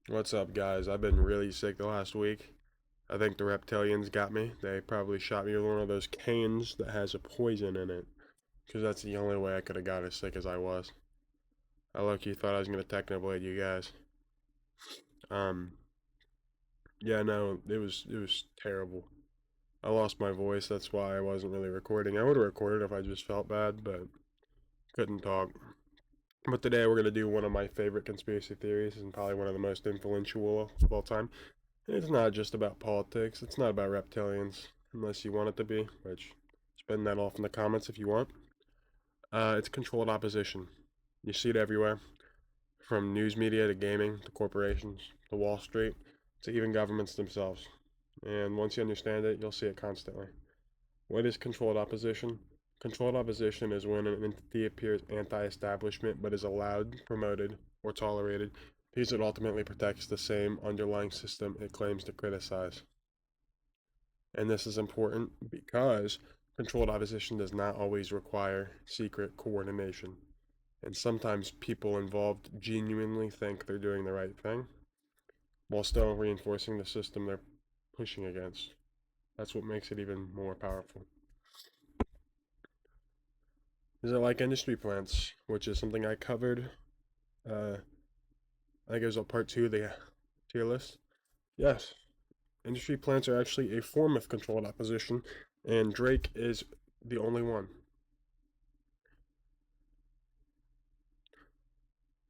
What's up, guys? I've been really sick the last week. I think the reptilians got me. They probably shot me with one of those canes that has a poison in it, because that's the only way I could have got as sick as I was. I low-key thought I was gonna technoblade you guys. Um, yeah, no, it was terrible. I lost my voice. That's why I wasn't really recording. I would have recorded if I just felt bad, but couldn't talk. But today we're gonna do one of my favorite conspiracy theories and probably one of the most influential of all time. It's not just about politics. It's not about reptilians, unless you want it to be, which spend that off in the comments if you want. It's controlled opposition. You see it everywhere, from news media to gaming to corporations to Wall Street to even governments themselves. And once you understand it, you'll see it constantly. What is controlled opposition? Controlled opposition is when an entity appears anti-establishment but is allowed, promoted, or tolerated because it ultimately protects the same underlying system it claims to criticize. And this is important because controlled opposition does not always require secret coordination. And sometimes people involved genuinely think they're doing the right thing while still reinforcing the system they're pushing against. That's what makes it even more powerful. Is it like industry plants, which is something I covered? Uh, I think it was a part two of the tier list. Yes, industry plants are actually a form of controlled opposition, and Drake is the only one.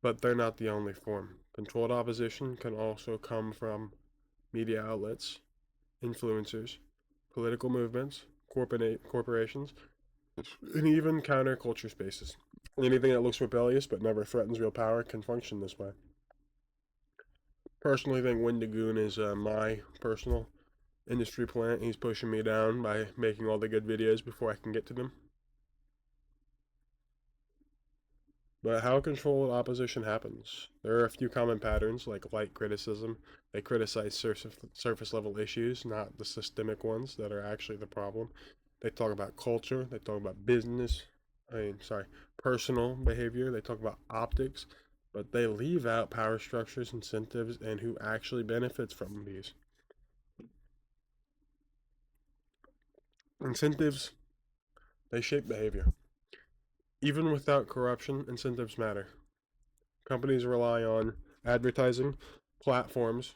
But they're not the only form. Controlled opposition can also come from media outlets, influencers, political movements, corporations, and even counterculture spaces. Anything that looks rebellious but never threatens real power can function this way. Personally, think Wendigoon is my personal industry plant. He's pushing me down by making all the good videos before I can get to them. But how controlled opposition happens? There are a few common patterns, like light criticism. They criticize surface level issues, not the systemic ones that are actually the problem. They talk about culture. They talk about business. Personal behavior. They talk about optics, but they leave out power structures, incentives, and who actually benefits from these. Incentives, they shape behavior. Even without corruption, incentives matter. Companies rely on advertising, platforms,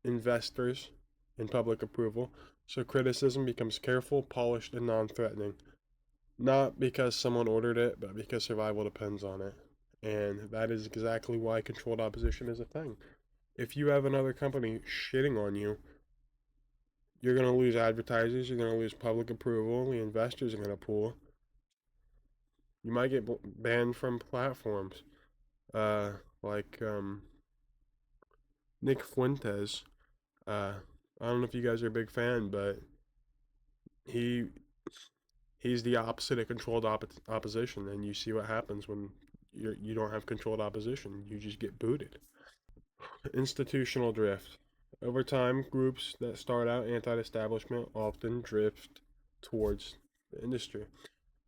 investors, and public approval, so criticism becomes careful, polished, and non threatening. Not because someone ordered it, but because survival depends on it. And that is exactly why controlled opposition is a thing. If you have another company shitting on you, you're going to lose advertisers, you're going to lose public approval, the investors are going to pull. You might get banned from platforms. Uh, like Nick Fuentes. I don't know if you guys are a big fan, but he he's the opposite of controlled opposition, and you see what happens when you don't have controlled opposition. You just get booted. Institutional drift. Over time, groups that start out anti-establishment often drift towards the industry.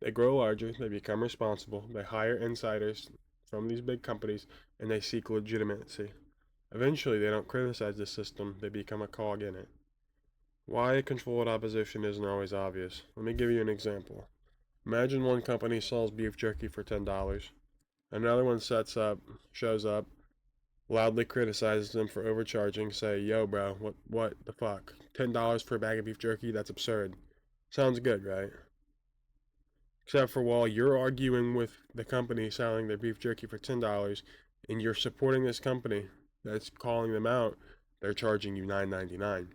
They grow larger, they become responsible, they hire insiders from these big companies, and they seek legitimacy. Eventually, they don't criticize the system, they become a cog in it. Why controlled opposition isn't always obvious. Let me give you an example. Imagine one company sells beef jerky for $10. Another one shows up, loudly criticizes them for overcharging, say, "Yo, bro, what the fuck? $10 for a bag of beef jerky? That's absurd." Sounds good, right? Except for while you're arguing with the company selling their beef jerky for $10 and you're supporting this company that's calling them out, they're charging you $9.99.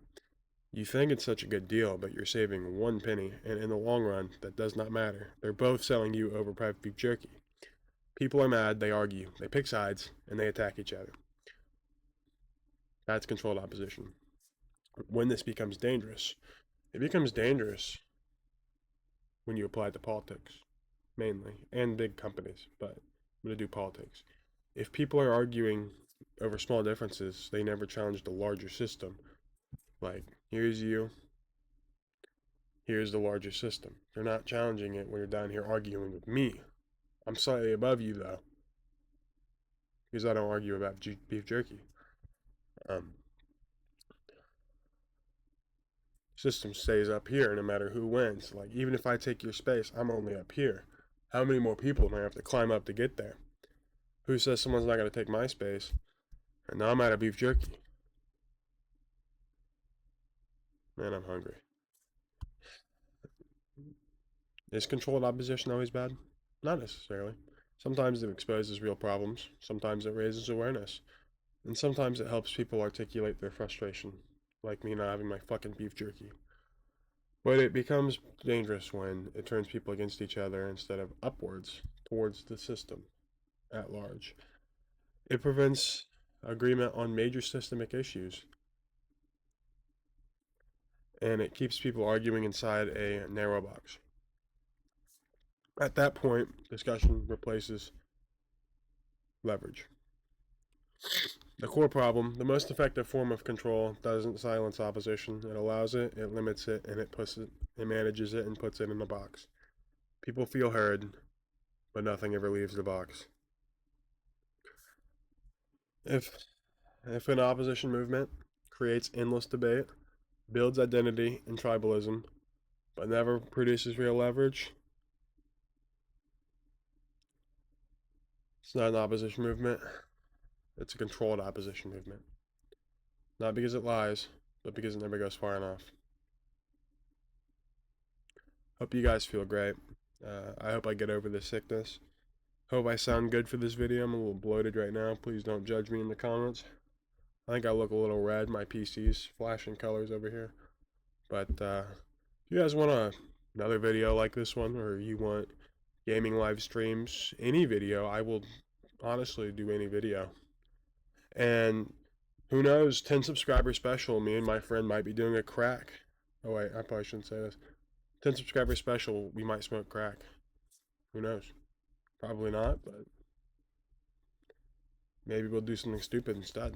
You think it's such a good deal, but you're saving one penny, and in the long run, that does not matter. They're both selling you overpriced beef jerky. People are mad, they argue, they pick sides, and they attack each other. That's controlled opposition. When this becomes dangerous, it becomes dangerous when you apply it to politics, mainly, and big companies, but I'm going to do politics. If people are arguing over small differences, they never challenge the larger system. Like, here's you, here's the larger system. You're not challenging it when you're down here arguing with me. I'm slightly above you, though, because I don't argue about beef jerky. Um, System stays up here no matter who wins. Like, even if I take your space, I'm only up here. How many more people do I have to climb up to get there? Who says someone's not going to take my space? And now I'm out of beef jerky. Man, I'm hungry. Is controlled opposition always bad? Not necessarily. Sometimes it exposes real problems. Sometimes it raises awareness. And sometimes it helps people articulate their frustration. Like me not having my fucking beef jerky. But it becomes dangerous when it turns people against each other instead of upwards towards the system at large. It prevents agreement on major systemic issues, and it keeps people arguing inside a narrow box. At that point, discussion replaces leverage. The core problem, the most effective form of control doesn't silence opposition. It allows it, it limits it, and it manages it and puts it in a box. People feel heard, but nothing ever leaves the box. If an opposition movement creates endless debate, builds identity and tribalism, but never produces real leverage, it's not an opposition movement. It's a controlled opposition movement. Not because it lies, but because it never goes far enough. Hope you guys feel great. I hope I get over this sickness. Hope I sound good for this video. I'm a little bloated right now. Please don't judge me in the comments. I think I look a little red. My PC's flashing colors over here. But if you guys want another video like this one, or you want gaming live streams, any video, I will honestly do any video. And who knows, 10 subscriber special, me and my friend might be doing a crack. Oh wait, I probably shouldn't say this. 10 subscriber special, we might smoke crack. Who knows? Probably not, but maybe we'll do something stupid instead.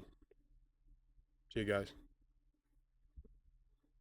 See you guys.